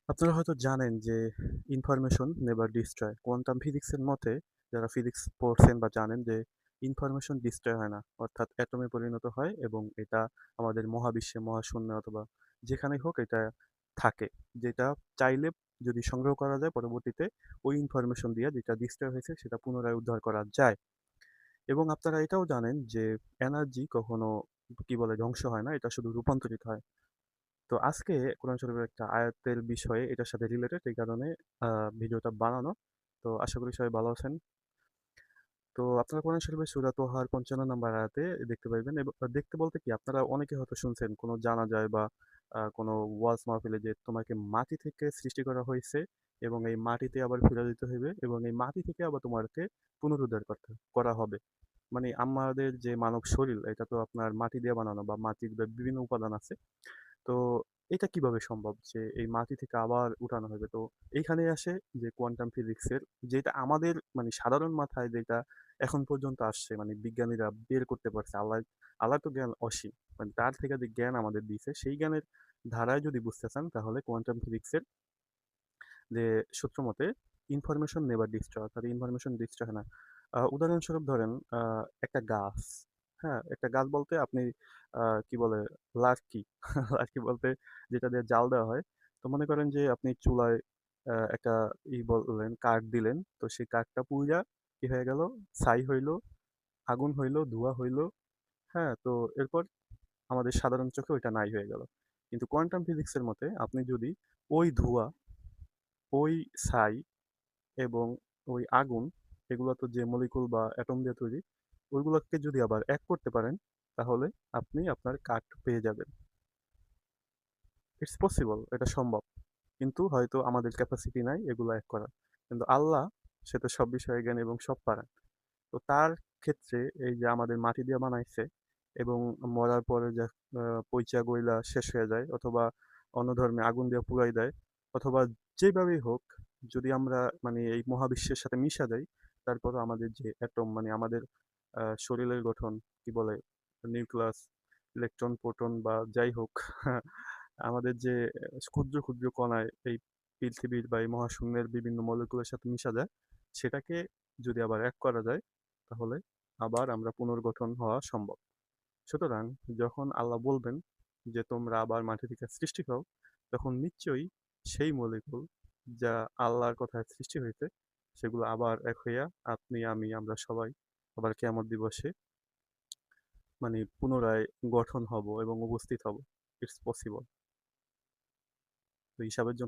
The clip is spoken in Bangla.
আপনারা হয়তো জানেন যে ইনফরমেশন নেভার ডিস্ট্রয়। কোয়ান্টাম ফিজিক্সের মতে যারা ফিজিক্স পড়ছেন বা জানেন যে ইনফরমেশন ডিস্ট্রয় হয় না। অর্থাৎ অ্যাটমে পরিণত হয় এবং এটা আমাদের মহাবিশ্বে, মহাশূন্যে অথবা যেখানেই হোক এটা থাকে। যেটা চাইলে যদি সংগ্রহ করা যায় পরবর্তীতে ওই ইনফরমেশন দিয়ে যেটা ডিস্ট্রয় হয়েছে সেটা পুনরায় উদ্ধার করা যায়। এবং আপনারা এটাও জানেন যে এনার্জি কখনো কি বলে ধ্বংস হয় না, এটা শুধু রূপান্তরিত হয়। তো আজকে কোরআন শরীফের একটা আয়াতের বিষয়ে এটার সাথে রিলেটেড এই কারণে ভিডিওটা বানানো। তো আশা করি সবাই ভালো আছেন। তো আপনারা কোরআন শরীফের সূরা তোহার ৫৫ নম্বর আয়াতে দেখতে পাইবেন এবং দেখতে বলতে কি আপনারা অনেকে হয়তো শুনছেন কোনো জানাজায় বা কোনো ওয়াজ মাহফিলে যে তোমাকে মাটি থেকে সৃষ্টি করা হয়েছে এবং এই মাটিতে আবার ফিরে দিতে হইবে এবং এই মাটি থেকে আবার তোমাকে পুনরুদ্ধার করতে করা হবে। মানে আমাদের যে মানব শরীর এটা তো আপনার মাটি দিয়ে বানানো বা মাটির বিভিন্ন উপাদান আছে। তো এটা কিভাবে সম্ভব যে এই মাটি থেকে আবার উঠানো হবে? তো এইখানেই আসে যে কোয়ান্টাম ফিজিক্সের যেটা আমাদের মানে সাধারণ মাথায় যেটা এখন পর্যন্ত আসছে মানে বিজ্ঞানীরা বের করতে পারছে। আল্লাহ তো জ্ঞান অসীম। মানে তার থেকে যে জ্ঞান আমাদের দিয়েছে সেই জ্ঞানের ধারায় যদি বুঝতে চান তাহলে কোয়ান্টাম ফিজিক্সের যে সূত্র মতে ইনফরমেশন নেভার ডিস্ট্রয় অর্থাৎ ইনফরমেশন ডিস্ট্রয় হয় না। উদাহরণস্বরূপ ধরেন একটা গাছ, হ্যাঁ? একটা গাছ বলতে আপনি কি বলে লার্কি লার্কি বলতে যেটা দিয়ে জাল দেওয়া হয়। তো মনে করেন যে আপনি চুলায় একটা বললেন কাঠ দিলেন। তো সেই কাঠটা পুইড়া কি হয়ে গেল? ছাই হইল, আগুন হইল, ধোঁয়া হইল, হ্যাঁ? তো এরপর আমাদের সাধারণ চোখে ওইটা নাই হয়ে গেল। কিন্তু কোয়ান্টাম ফিজিক্সের মতে আপনি যদি ওই ধোঁয়া, ওই ছাই এবং ওই আগুন এগুলো তো যে মলিকুল বা অ্যাটম দিয়ে তৈরি ওইগুলোকে যদি আবার এক করতে পারেন তাহলে আপনি আপনার কাঠ পেয়ে যাবেন। ইটস পসিবল, এটা সম্ভব, কিন্তু হয়তো আমাদের ক্যাপাসিটি নাই এগুলো এক করার। কিন্তু আল্লাহ সে তো সব বিষয়ে জ্ঞানী এবং সব পারেন। তো তার ক্ষেত্রে এই যে আমাদের মাটি দিয়ে বানাইছে এবং মরার পরে যে পইচা গইলা শেষ হয়ে যায় অথবা অন্য ধর্মে আগুন দিয়ে পুড়াই দেয় অথবা যেভাবেই হোক যদি আমরা মানে এই মহাবিশ্বের সাথে মিশা যাই তারপরও আমাদের যে অ্যাটম মানে আমাদের শরীরের গঠন কি বলে নিউক্লিয়াস, ইলেকট্রন, প্রোটন বা যাই হোক আমাদের যে ক্ষুদ্র ক্ষুদ্র কণায় এই পৃথিবীর বা এই মহাশূন্যের বিভিন্ন মলিকুলের সাথে মিশা যায় সেটাকে যদি আবার এক করা যায় তাহলে আবার আমরা পুনর্গঠন হওয়া সম্ভব। সুতরাং যখন আল্লাহ বলবেন যে তোমরা আবার মাটি থেকে সৃষ্টি হও তখন নিশ্চয়ই সেই মলিকুল যা আল্লাহর কথায় সৃষ্টি হয়েছে সেগুলো আবার এক হইয়া আপনি আমি আমরা সবাই আবার কিয়ামত দিবসে মানে পুনরায় গঠন হব এবং উপস্থিত হব। It's possible. তো হিসাবের জন্য